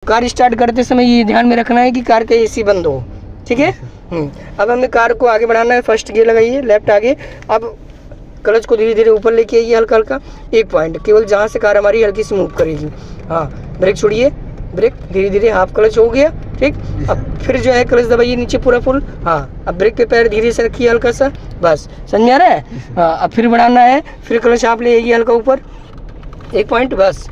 Car start करते समय ये ध्यान में रखना है कि कार का एसी बंद हो, ठीक है। अब हमें कार को आगे बढ़ाना है, फर्स्ट गियर लगाइए, लेफ्ट आगे। अब क्लच को धीरे धीरे ऊपर लेके आइए, हल्का हल्का, एक पॉइंट केवल जहाँ से कार हमारी हल्की सी मूव करेगी। हाँ, ब्रेक छोड़िए, ब्रेक धीरे धीरे, हाफ क्लच हो गया, ठीक। अब फिर जो है क्लच दबाइए नीचे पूरा फुल। हाँ, अब ब्रेक पे पैर धीरे से रखिए हल्का सा, बस समझ में आ रहा है। हाँ, अब फिर बढ़ाना है, फिर क्लच आप ले आइए हल्का ऊपर, एक पॉइंट, बस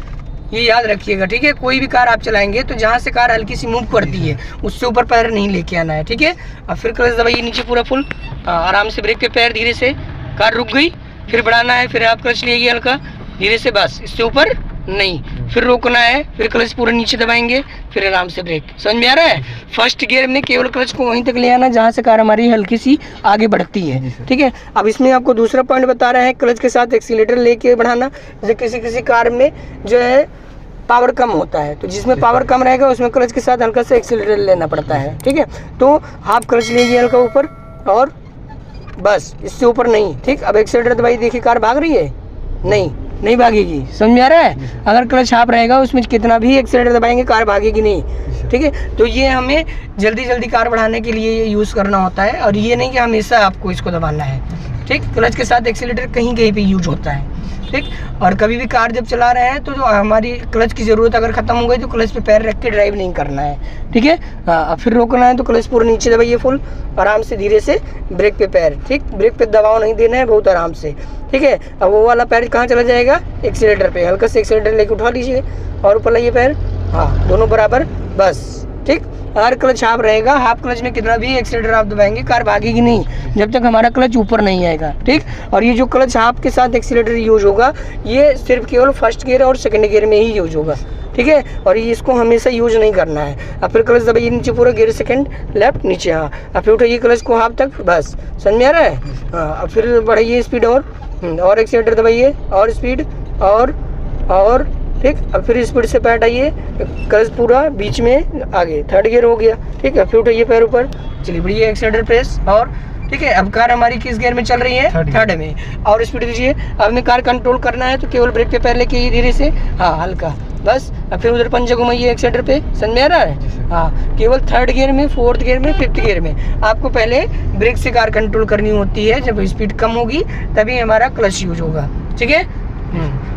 ये याद रखिएगा, ठीक है। कोई भी कार आप चलाएंगे तो जहाँ से कार हल्की सी मूव करती है उससे ऊपर पैर नहीं लेके आना है, ठीक है। अब फिर क्लच दबाइए नीचे पूरा फुल, आराम से ब्रेक पे पैर धीरे से, कार रुक गई, फिर बढ़ाना है, फिर आप क्लच लेंगे हल्का धीरे से, बस इससे ऊपर नहीं, फिर रोकना है, फिर क्लच पूरा नीचे दबाएंगे, फिर आराम से ब्रेक। समझ में आ रहा है। फर्स्ट गियर में केवल क्लच को वहीं तक ले आना जहाँ से कार हमारी हल्की सी आगे बढ़ती है, ठीक है। अब इसमें आपको दूसरा पॉइंट बता रहा है, क्लच के साथ एक्सीलेटर लेके बढ़ाना। जैसे किसी किसी कार में जो है पावर कम होता है, तो जिसमें पावर कम रहेगा उसमें क्लच के साथ हल्का सा एक्सीलेटर लेना पड़ता है, ठीक है। तो हाफ क्लच लीजिए हल्का ऊपर, और बस इससे ऊपर नहीं, ठीक। अब एक्सीलेटर दबाई, देखिए कार भाग रही है, नहीं भागेगी। समझ में आ रहा है। अगर क्लच हाफ रहेगा उसमें कितना भी एक्सीलेटर दबाएंगे कार भागेगी नहीं, ठीक है। तो ये हमें जल्दी कार बढ़ाने के लिए यूज़ करना होता है, और ये नहीं कि हमेशा आपको इसको दबाना है, ठीक। क्लच के साथ एक्सीलेटर कहीं पे यूज होता है, ठीक। और कभी भी कार जब चला रहे हैं तो जो हमारी क्लच की ज़रूरत अगर ख़त्म हो गई तो क्लच पे पैर रख के ड्राइव नहीं करना है, ठीक है। अब फिर रोकना है तो क्लच पूरा नीचे दबाइए फुल, आराम से धीरे से ब्रेक पे पैर, ठीक। ब्रेक पे दबाव नहीं देना है, बहुत आराम से, ठीक है। अब वो वाला पैर कहाँ चला जाएगा, एक्सीलेटर पे, हल्का से एक्सीलेटर लेके उठा लीजिए और ऊपर लाइए पैर, हाँ दोनों बराबर, बस, ठीक। अगर क्लच हाफ रहेगा, हाफ क्लच में कितना भी एक्सीलेटर आप दबाएंगे कार भागेगी नहीं जब तक हमारा क्लच ऊपर नहीं आएगा, ठीक। और ये जो क्लच हाफ के साथ एक्सीलेटर यूज होगा ये सिर्फ केवल फर्स्ट गियर और सेकंड गियर में ही यूज होगा, ठीक है। और ये इसको हमेशा यूज नहीं करना है। अब फिर क्लच दबाइए नीचे पूरा, गियर सेकंड, लेफ्ट नीचे, हाँ। अब फिर उठाइए क्लच को हाफ तक, बस समझ में आ रहा है। हाँ, अब फिर बढ़ाइए स्पीड और एक्सीलेटर दबाइए और स्पीड और ठीक। अब फिर स्पीड से पैर हटाइए, क्लच पूरा बीच में आगे, थर्ड गियर हो गया, ठीक है। फिर उठाइए पैर ऊपर, चलिए बढ़िए एक्सीलेटर प्रेस, और ठीक है। अब कार हमारी किस गियर में चल रही है, थर्ड में, और स्पीड दीजिए। अब हमें कार कंट्रोल करना है तो केवल ब्रेक पे पैर लेके धीरे से, हाँ हल्का, बस। अब फिर उधर पंजा घुमाइए एक्सीलेटर पे, समझ में आ रहा है। हाँ, केवल थर्ड गियर में, फोर्थ गियर में, फिफ्थ गियर में आपको पहले ब्रेक से कार कंट्रोल करनी होती है। जब स्पीड कम होगी तभी हमारा क्लच यूज होगा, ठीक है।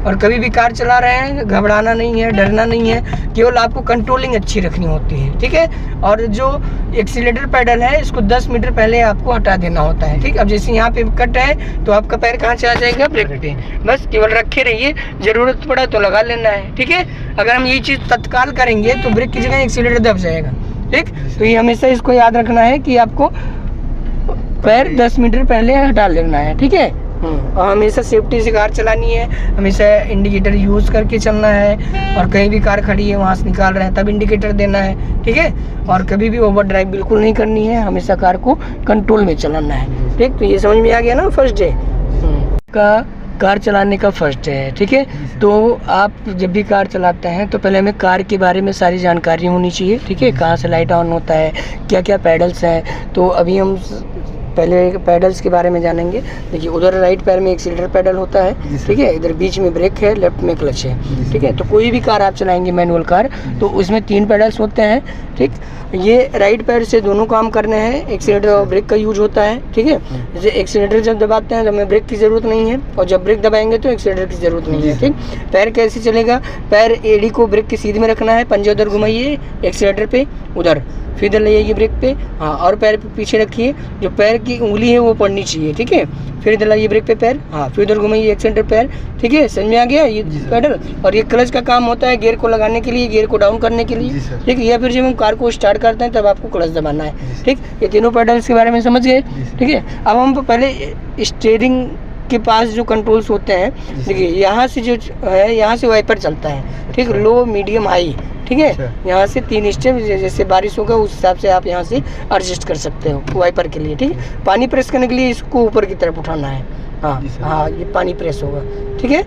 और कभी भी कार चला रहे हैं घबराना नहीं है, डरना नहीं है, केवल आपको कंट्रोलिंग अच्छी रखनी होती है, ठीक है। और जो एक्सीलेटर पेडल है इसको 10 मीटर पहले आपको हटा देना होता है, ठीक। अब जैसे यहाँ पे कट है तो आपका पैर कहाँ चला जाएगा, ब्रेक पे, बस केवल रखे रहिए, जरूरत पड़ा तो लगा लेना है, ठीक है। अगर हम ये चीज़ तत्काल करेंगे तो ब्रेक की जगह एक्सीलेटर दब जाएगा, ठीक। तो ये हमेशा इसको याद रखना है कि आपको पैर 10 मीटर पहले हटा लेना है, ठीक है। और हमेशा सेफ्टी से कार चलानी है, हमेशा इंडिकेटर यूज़ करके चलना है, और कहीं भी कार खड़ी है वहाँ से निकाल रहे हैं तब इंडिकेटर देना है, ठीक है। और कभी भी ओवर ड्राइव बिल्कुल नहीं करनी है, हमेशा कार को कंट्रोल में चलाना है, ठीक। तो ये समझ में आ गया ना फर्स्ट डे का कार चलाने का फर्स्ट डे है, ठीक है। तो आप जब भी कार चलाते हैं तो पहले हमें कार के बारे में सारी जानकारी होनी चाहिए, ठीक है। कहाँ से लाइट ऑन होता है, क्या क्या पैडल्स हैं, तो अभी हम पहले पैडल्स के बारे में जानेंगे। देखिए उधर राइट पैर में एक्सीलेटर पैडल होता है, ठीक है। इधर बीच में ब्रेक है, लेफ्ट में क्लच है, ठीक है। तो कोई भी कार आप चलाएंगे मैनुअल कार तो उसमें 3 पैडल्स होते हैं, ठीक। ये राइट पैर से दोनों काम करने हैं, एक्सीलेटर और ब्रेक का यूज होता है, ठीक है। जैसे एक्सीलेटर जब दबाते हैं तो हमें ब्रेक की ज़रूरत नहीं है, और जब ब्रेक दबाएंगे तो एक्सीलेटर की ज़रूरत नहीं है, ठीक। पैर कैसे चलेगा, पैर एड़ी को ब्रेक की सीध में रखना है, पंजे उधर घुमाइए एक्सीलेटर पे, उधर फिर इधर ले जाइए ब्रेक पे, हाँ। और पैर पे पीछे रखिए, जो पैर की उंगली है वो पड़नी चाहिए, ठीक है। फिर इधर लाइए ब्रेक पे पैर, हाँ। फिर उधर घुमाइए एक्सीलेटर पैर, ठीक है। समझ में आ गया ये पैडल। और ये क्लच का काम होता है गियर को लगाने के लिए, गियर को डाउन करने के लिए, ठीक है। या फिर जब हम कार को स्टार्ट करते हैं तब आपको क्लच दबाना है, ठीक। ये तीनों पैडल्स के बारे में समझ गए, ठीक है। अब हम पहले स्टीयरिंग के पास जो कंट्रोल्स होते हैं, देखिए यहाँ से जो है, यहाँ से वाइपर चलता है, ठीक। लो, मीडियम, हाई, ठीक है। यहाँ से 3 स्टेप, जैसे बारिश होगा उस हिसाब से आप यहाँ से एडजस्ट कर सकते हो वाइपर के लिए, ठीक है। पानी प्रेस करने के लिए इसको ऊपर की तरफ उठाना है, हाँ, ये पानी प्रेस होगा, ठीक है।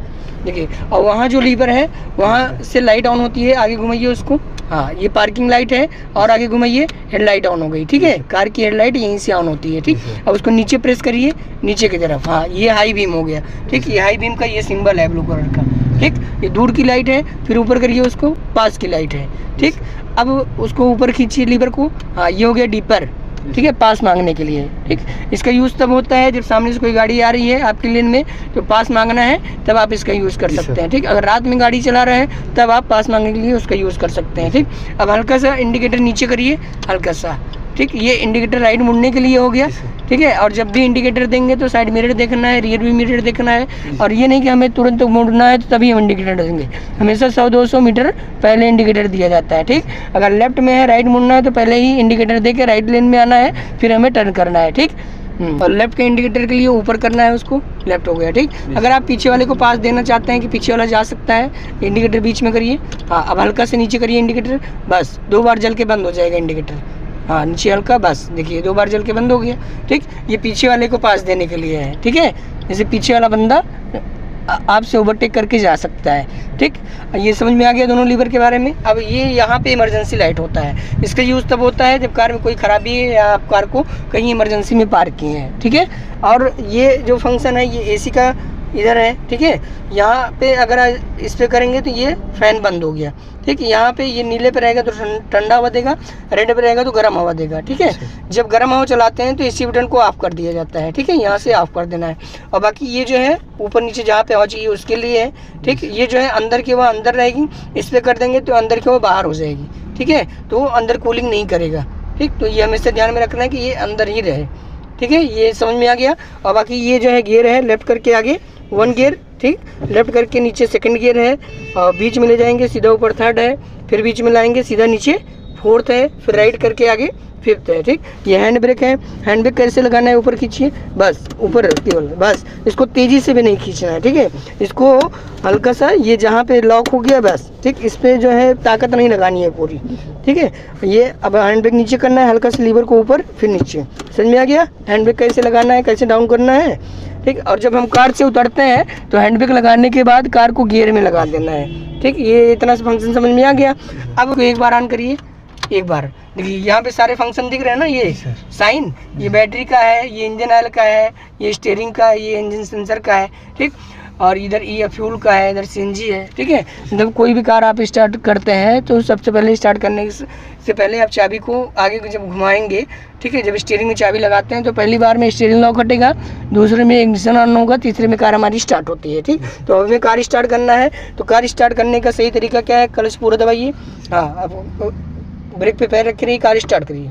देखिए, और वहाँ जो लीवर है वहाँ से लाइट ऑन होती है, आगे घुमाइए उसको, हाँ, ये पार्किंग लाइट है और आगे घुमाइए, हेडलाइट ऑन हो गई। ठीक है, कार की हेडलाइट यहीं से ऑन होती है। ठीक, अब उसको नीचे प्रेस करिए, नीचे की तरफ। हाँ, ये हाई बीम हो गया। ठीक, ये हाई बीम का ये सिंबल है ब्लू कलर का। ठीक, ये दूर की लाइट है, फिर ऊपर करिए उसको, पास की लाइट है। ठीक, अब उसको ऊपर खींचिए लीवर को। हाँ, ये हो गया डीपर। ठीक है, पास मांगने के लिए। ठीक, इसका यूज़ तब होता है जब सामने से कोई गाड़ी आ रही है आपकी लेन में, तो पास मांगना है तब आप इसका यूज़ कर सकते हैं। ठीक, अगर रात में गाड़ी चला रहे हैं तब आप पास मांगने के लिए उसका यूज़ कर सकते हैं। ठीक, अब हल्का सा इंडिकेटर नीचे करिए, हल्का सा। ठीक, ये इंडिकेटर राइट मुड़ने के लिए हो गया। ठीक है, और जब भी इंडिकेटर देंगे तो साइड मिरर देखना है, रियर व्यू मिरर देखना है, और ये नहीं कि हमें तुरंत मुड़ना है तो तभी हम इंडिकेटर देंगे। हमेशा 100-200 मीटर पहले इंडिकेटर दिया जाता है। ठीक, अगर लेफ्ट में है, राइट मुड़ना है तो पहले ही इंडिकेटर दे के राइट लेन में आना है, फिर हमें टर्न करना है। ठीक, और लेफ्ट के इंडिकेटर के लिए ऊपर करना है उसको, लेफ्ट हो गया। ठीक, अगर आप पीछे वाले को पास देना चाहते हैं कि पीछे वाला जा सकता है, इंडिकेटर बीच में करिए। हाँ, अब हल्का से नीचे करिए इंडिकेटर, बस 2 बार जल के बंद हो जाएगा इंडिकेटर। हाँ, नीचे हल्का, बस देखिए 2 बार जल के बंद हो गया। ठीक, ये पीछे वाले को पास देने के लिए है। ठीक है, जैसे पीछे वाला बंदा आपसे ओवरटेक करके जा सकता है। ठीक, ये समझ में आ गया दोनों लीवर के बारे में। अब ये यहाँ पे इमरजेंसी लाइट होता है। इसका यूज़ तब होता है जब कार में कोई ख़राबी है या आप कार को कहीं इमरजेंसी में पार्क किए हैं। ठीक है, और ये जो फंक्शन है ये एसी का इधर है। ठीक है, यहाँ पे अगर इस पे करेंगे तो ये फ़ैन बंद हो गया। ठीक, यहाँ पे ये नीले पे रहेगा तो ठंडा हवा देगा, रेड पे रहेगा तो गर्म हवा देगा। ठीक है, जब गर्म हवा चलाते हैं तो एसी बटन को ऑफ कर दिया जाता है। ठीक है, यहाँ से ऑफ कर देना है। और बाकी ये जो है ऊपर नीचे जहाँ पे हवा चाहिए उसके लिए है। ठीक, ये जो है अंदर की हवा अंदर रहेगी, इस पर कर देंगे तो अंदर की हवा बाहर हो जाएगी। ठीक है, तो वो अंदर कूलिंग नहीं करेगा। ठीक, तो ये हमेशा ध्यान में रखना है कि ये अंदर ही रहे। ठीक है, ये समझ में आ गया। और बाकी ये जो है गियर है, लेफ्ट करके आगे 1 गियर। ठीक, लेफ्ट करके नीचे 2nd गियर है, और बीच में ले जाएंगे सीधा ऊपर 3rd है, फिर बीच में लाएंगे सीधा नीचे 4th है, फिर राइट करके आगे 5th है। ठीक, ये हैंड ब्रेक है। हैंड ब्रेक कैसे लगाना है, ऊपर खींचिए, बस ऊपर केवल, बस इसको तेज़ी से भी नहीं खींचना है। ठीक है, इसको हल्का सा, ये जहाँ पे लॉक हो गया बस। ठीक, इस पर जो है ताकत नहीं लगानी है पूरी। ठीक है, ये अब हैंड ब्रेक नीचे करना है, हल्का सा लीवर को ऊपर फिर नीचे। समझ में आ गया हैंड ब्रेक कैसे लगाना है, कैसे डाउन करना है। ठीक, और जब हम कार से उतरते हैं तो हैंड ब्रेक लगाने के बाद कार को गियर में लगा देना है। ठीक, ये इतना सा फंक्शन समझ में आ गया। अब एक बार ऑन करिए, एक बार देखिए यहाँ पे सारे फंक्शन दिख रहे हैं ना, ये साइन, ये बैटरी का है, ये इंजन ऑयल का है, ये स्टीयरिंग का है, ये इंजन सेंसर का है। ठीक, और इधर ये फ्यूल का है, इधर सीएनजी है। ठीक है, जब कोई भी कार आप स्टार्ट करते हैं तो सबसे पहले स्टार्ट करने से पहले आप चाबी को आगे जब घुमाएंगे, ठीक है, जब स्टीयरिंग में चाबी लगाते हैं तो पहली बार में स्टीयरिंग लॉक हटेगा, दूसरे में इग्निशन ऑन होगा, तीसरे में कार हमारी स्टार्ट होती है। ठीक, तो हमें कार स्टार्ट करना है तो कार स्टार्ट करने का सही तरीका क्या है, क्लच पूरा दबाइए। हाँ, अब ब्रेक पे पैर रख के रहिए, कार स्टार्ट करिए।